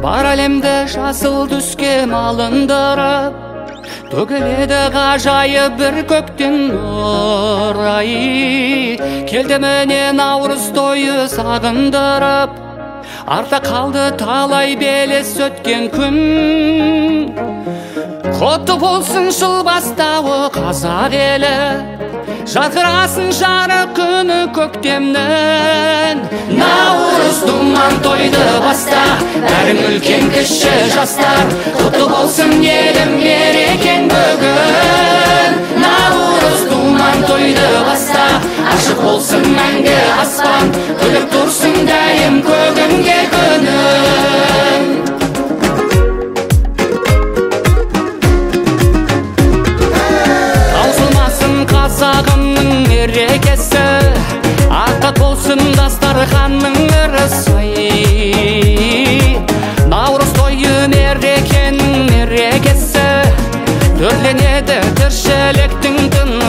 бар әлемді жасыл түске малындырып, төгіледі ғажайып бір көктен нұр ай. Келді міне наурыз тойы сағындырып, арта қалды талай белес өткен күн. Құтты болсын жыл бастауы қазақ елі, жарқырасын жарық күні көктемнің. Наурыз думан тойды баста, бәрің үлкен кіші жастар, құтты болсын елім мерекең бүгін. Наурыз думан тойды баста, ашық болсын мәңгі аспан, күліп тұрсын дәйім көгімге күнім. Қазағымның мерекесі, ақтат болсын дастарханның ырысы. Наурыз тойы мерекенің мерекесі, төрленеді тіршіліктің тынысы.